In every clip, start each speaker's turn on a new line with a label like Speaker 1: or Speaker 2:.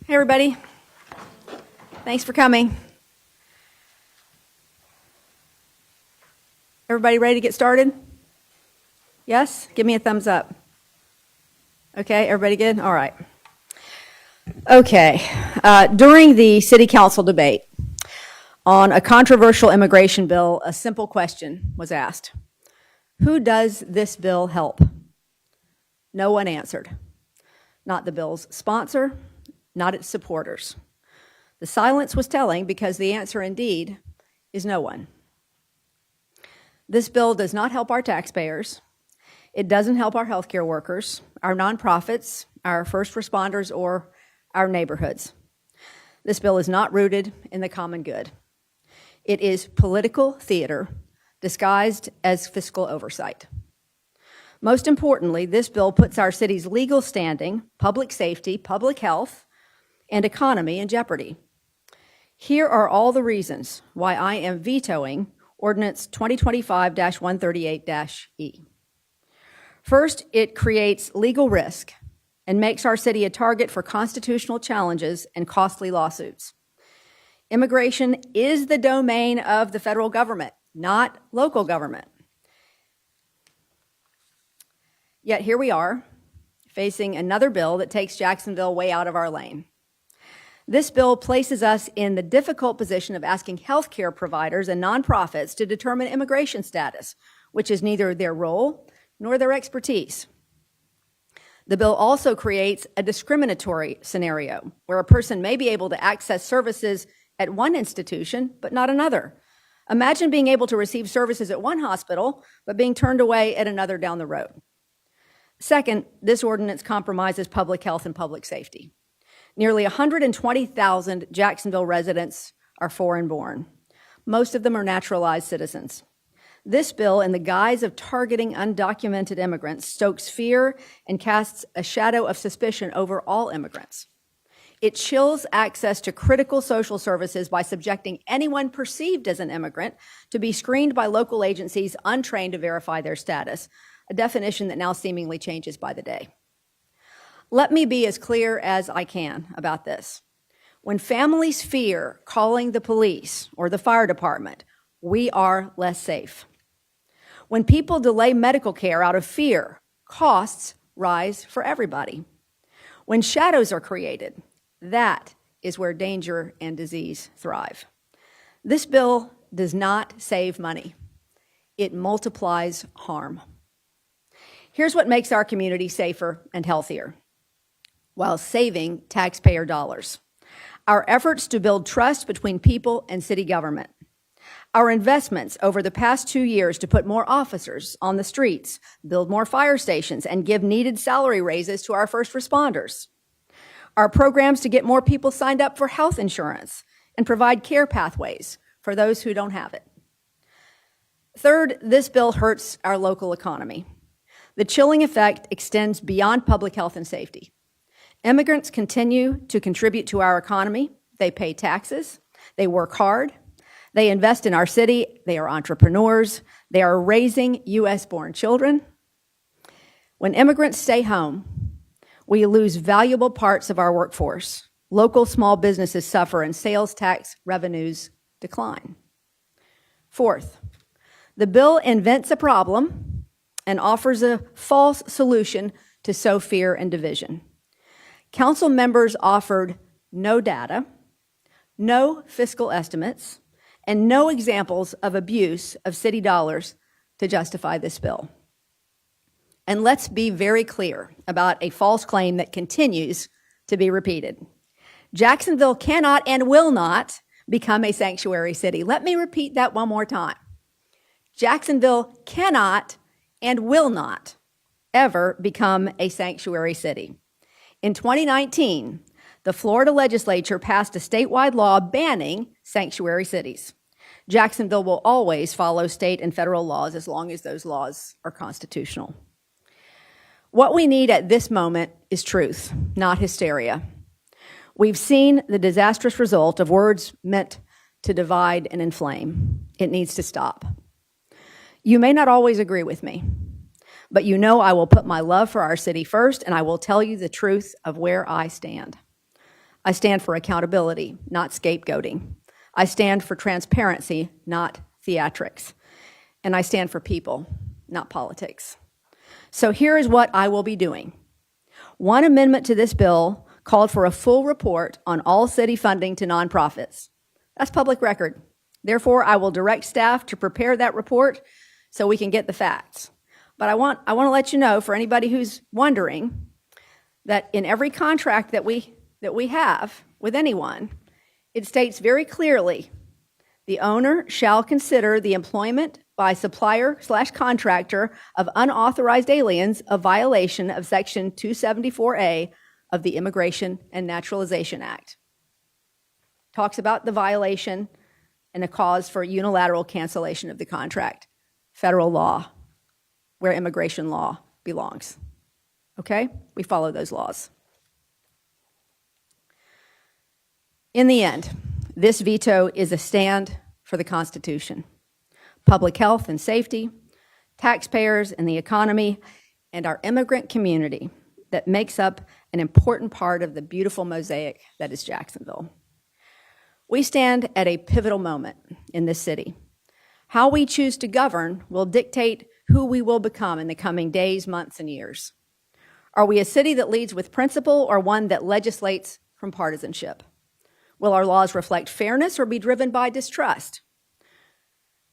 Speaker 1: Hey, everybody. Thanks for coming. Everybody ready to get started? Yes? Give me a thumbs up. Okay, everybody good? All right. Okay. During the city council debate on a controversial immigration bill, a simple question was asked. Who does this bill help? No one answered. Not the bill's sponsor, not its supporters. The silence was telling because the answer indeed is no one. This bill does not help our taxpayers. It doesn't help our healthcare workers, our nonprofits, our first responders, or our neighborhoods. This bill is not rooted in the common good. It is political theater disguised as fiscal oversight. Most importantly, this bill puts our city's legal standing, public safety, public health, and economy in jeopardy. Here are all the reasons why I am vetoing Ordinance 2025-138-E. First, it creates legal risk and makes our city a target for constitutional challenges and costly lawsuits. Immigration is the domain of the federal government, not local government. Yet here we are, facing another bill that takes Jacksonville way out of our lane. This bill places us in the difficult position of asking healthcare providers and nonprofits to determine immigration status, which is neither their role nor their expertise. The bill also creates a discriminatory scenario where a person may be able to access services at one institution, but not another. Imagine being able to receive services at one hospital, but being turned away at another down the road. Second, this ordinance compromises public health and public safety. Nearly 120,000 Jacksonville residents are foreign-born. Most of them are naturalized citizens. This bill, in the guise of targeting undocumented immigrants, stokes fear and casts a shadow of suspicion over all immigrants. It chills access to critical social services by subjecting anyone perceived as an immigrant to be screened by local agencies untrained to verify their status, a definition that now seemingly changes by the day. Let me be as clear as I can about this. When families fear calling the police or the fire department, we are less safe. When people delay medical care out of fear, costs rise for everybody. When shadows are created, that is where danger and disease thrive. This bill does not save money. It multiplies harm. Here's what makes our community safer and healthier, while saving taxpayer dollars. Our efforts to build trust between people and city government. Our investments over the past 2 years to put more officers on the streets, build more fire stations, and give needed salary raises to our first responders. Our programs to get more people signed up for health insurance and provide care pathways for those who don't have it. Third, this bill hurts our local economy. The chilling effect extends beyond public health and safety. Immigrants continue to contribute to our economy. They pay taxes. They work hard. They invest in our city. They are entrepreneurs. They are raising U.S.-born children. When immigrants stay home, we lose valuable parts of our workforce. Local small businesses suffer and sales tax revenues decline. Fourth, the bill invents a problem and offers a false solution to sow fear and division. Council members offered no data, no fiscal estimates, and no examples of abuse of city dollars to justify this bill. And let's be very clear about a false claim that continues to be repeated. Jacksonville cannot and will not become a sanctuary city. Let me repeat that one more time. Jacksonville cannot and will not ever become a sanctuary city. In 2019, the Florida legislature passed a statewide law banning sanctuary cities. Jacksonville will always follow state and federal laws as long as those laws are constitutional. What we need at this moment is truth, not hysteria. We've seen the disastrous result of words meant to divide and inflame. It needs to stop. You may not always agree with me, but you know I will put my love for our city first, and I will tell you the truth of where I stand. I stand for accountability, not scapegoating. I stand for transparency, not theatrics. And I stand for people, not politics. So here is what I will be doing. One amendment to this bill called for a full report on all city funding to nonprofits. That's public record. Therefore, I will direct staff to prepare that report so we can get the facts. But I want to let you know, for anybody who's wondering, that in every contract that we have with anyone, it states very clearly, the owner shall consider the employment by supplier/contractor of unauthorized aliens a violation of Section 274A of the Immigration and Naturalization Act. Talks about the violation and a cause for unilateral cancellation of the contract. Federal law, where immigration law belongs. Okay? We follow those laws. In the end, this veto is a stand for the Constitution, public health and safety, taxpayers and the economy, and our immigrant community that makes up an important part of the beautiful mosaic that is Jacksonville. We stand at a pivotal moment in this city. How we choose to govern will dictate who we will become in the coming days, months, and years. Are we a city that leads with principle or one that legislates from partisanship? Will our laws reflect fairness or be driven by distrust?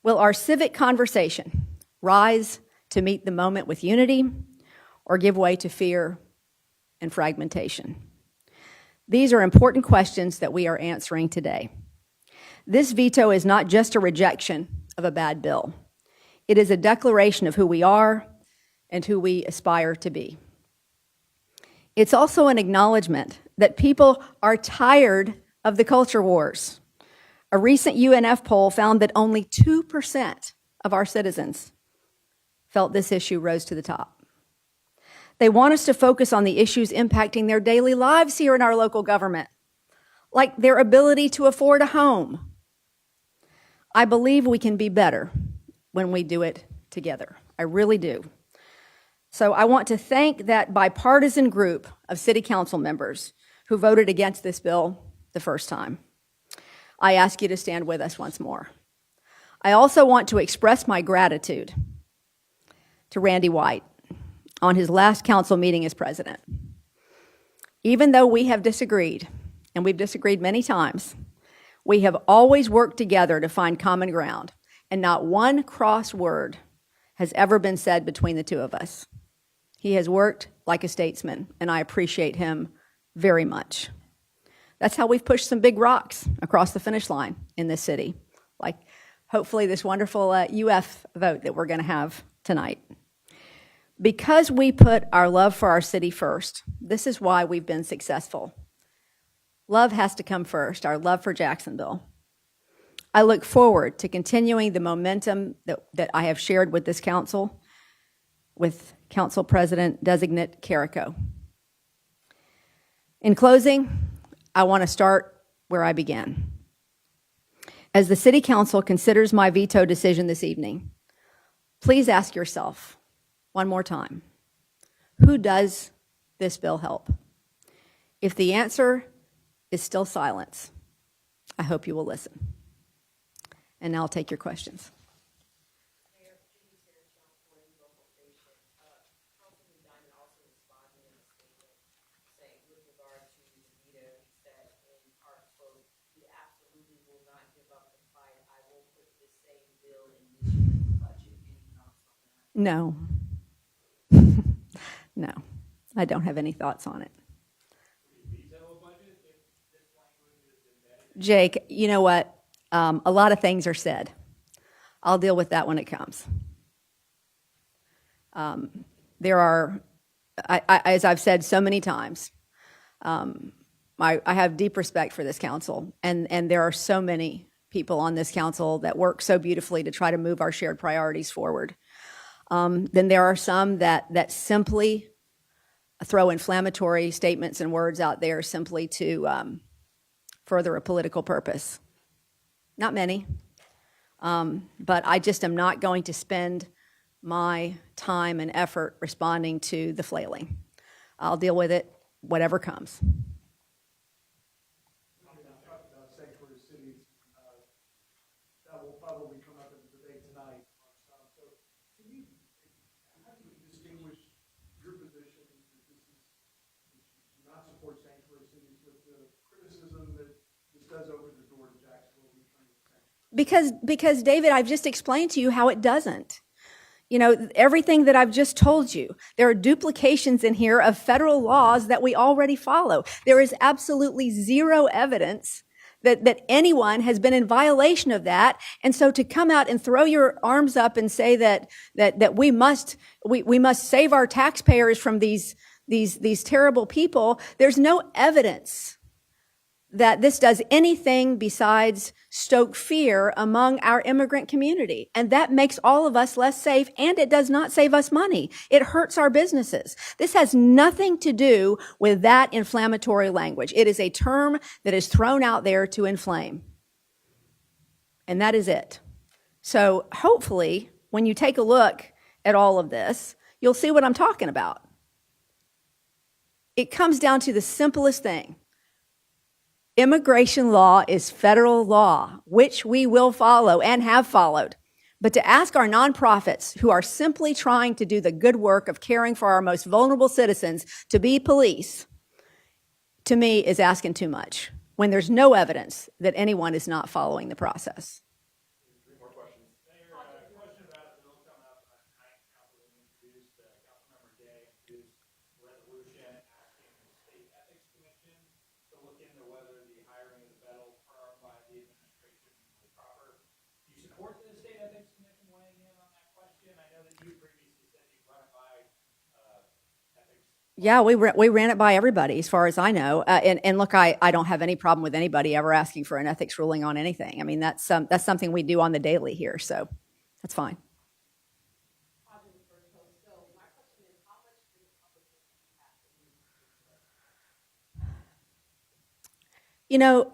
Speaker 1: Will our civic conversation rise to meet the moment with unity or give way to fear and fragmentation? These are important questions that we are answering today. This veto is not just a rejection of a bad bill. It is a declaration of who we are and who we aspire to be. It's also an acknowledgement that people are tired of the culture wars. A recent UNF poll found that only 2% of our citizens felt this issue rose to the top. They want us to focus on the issues impacting their daily lives here in our local government, like their ability to afford a home. I believe we can be better when we do it together. I really do. So I want to thank that bipartisan group of city council members who voted against this bill the first time. I ask you to stand with us once more. I also want to express my gratitude to Randy White on his last council meeting as president. Even though we have disagreed, and we've disagreed many times, we have always worked together to find common ground, and not one cross word has ever been said between the two of us. He has worked like a statesman, and I appreciate him very much. That's how we've pushed some big rocks across the finish line in this city, like hopefully this wonderful UF vote that we're going to have tonight. Because we put our love for our city first, this is why we've been successful. Love has to come first, our love for Jacksonville. I look forward to continuing the momentum that I have shared with this council, with Council President Designate Carrico. In closing, I want to start where I began. As the City Council considers my veto decision this evening, please ask yourself, one more time, who does this bill help? If the answer is still silence, I hope you will listen. And now I'll take your questions.
Speaker 2: Mayor, local station. Councilman Diamond also responded in a statement saying, with regard to the veto, he said in part, quote, "We absolutely will not give up the fight. I will put this same bill in this year's budget." Any thoughts on that?
Speaker 1: No. No, I don't have any thoughts on it. Jake, you know what? A lot of things are said. I'll deal with that when it comes. There are, as I've said so many times, I have deep respect for this council, and there are so many people on this council that work so beautifully to try to move our shared priorities forward. Then there are some that simply throw inflammatory statements and words out there simply to further a political purpose. Not many, but I just am not going to spend my time and effort responding to the flailing. I'll deal with it, whatever comes.
Speaker 3: cities. That will probably come up in the debate tonight. So can you, how do you distinguish your position that this is, that you do not support sanctuary cities with the criticism that this does open the door to Jacksonville becoming a sanctuary?
Speaker 1: Because David, I've just explained to you how it doesn't. You know, everything that I've just told you, there are duplications in here of federal laws that we already follow. There is absolutely zero evidence that anyone has been in violation of that. And so to come out and throw your arms up and say that we must save our taxpayers from these terrible people, there's no evidence that this does anything besides stoke fear among our immigrant community. And that makes all of us less safe, and it does not save us money. It hurts our businesses. This has nothing to do with that inflammatory language. It is a term that is thrown out there to inflame. And that is it. So hopefully, when you take a look at all of this, you'll see what I'm talking about. It comes down to the simplest thing. Immigration law is federal law, which we will follow and have followed. But to ask our nonprofits, who are simply trying to do the good work of caring for our most vulnerable citizens, to be police, to me, is asking too much, when there's no evidence that anyone is not following the process.
Speaker 4: Three more questions. Mayor, question about a bill coming up tonight. Council introduced, Councilmember Day introduced a resolution asking the State Ethics Commission to look into whether the hiring of the federal firm by the administration was proper. Do you support the State Ethics Commission weighing in on that question? I know that you previously said you'd run it by ethics.
Speaker 1: Yeah, we ran it by everybody, as far as I know. And look, I don't have any problem with anybody ever asking for an ethics ruling on anything. I mean, that's something we do on the daily here, so that's fine.
Speaker 2: So my question is, how much do the public have to do?
Speaker 1: You know,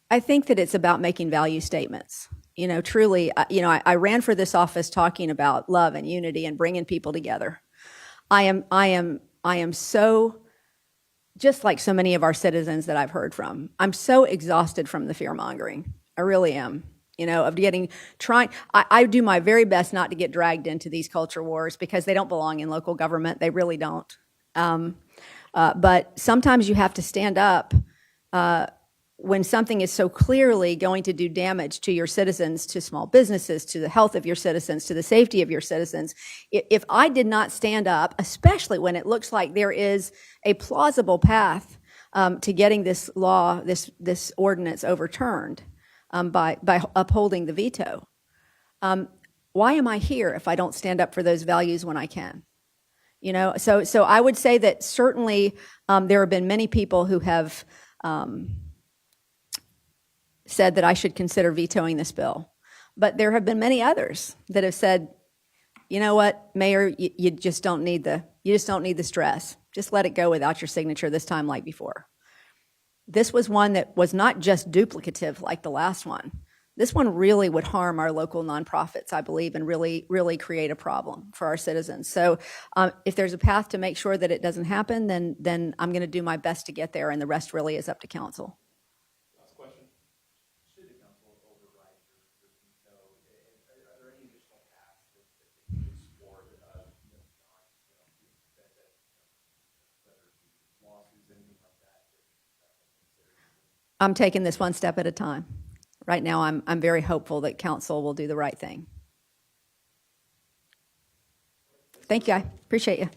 Speaker 1: I think that it's about making value statements. You know, truly, I ran for this office talking about love and unity and bringing people together. I am so, just like so many of our citizens that I've heard from, I'm so exhausted from the fear mongering. I really am. You know, of I do my very best not to get dragged into these culture wars because they don't belong in local government. They really don't. But sometimes you have to stand up when something is so clearly going to do damage to your citizens, to small businesses, to the health of your citizens, to the safety of your citizens. If I did not stand up, especially when it looks like there is a plausible path to getting this law, this ordinance overturned by upholding the veto, why am I here if I don't stand up for those values when I can? You know, so I would say that certainly there have been many people who have said that I should consider vetoing this bill. But there have been many others that have said, you know what, Mayor, you just don't need the stress. Just let it go without your signature this time like before. This was one that was not just duplicative like the last one. This one really would harm our local nonprofits, I believe, and really, really create a problem for our citizens. So if there's a path to make sure that it doesn't happen, then I'm going to do my best to get there, and the rest really is up to council.
Speaker 4: Last question. Should the council override your veto? Are there any additional paths that you explore beyond, whether it be lawsuits, anything like that?
Speaker 1: I'm taking this one step at a time. Right now, I'm very hopeful that council will do the right thing. Thank you. I appreciate you.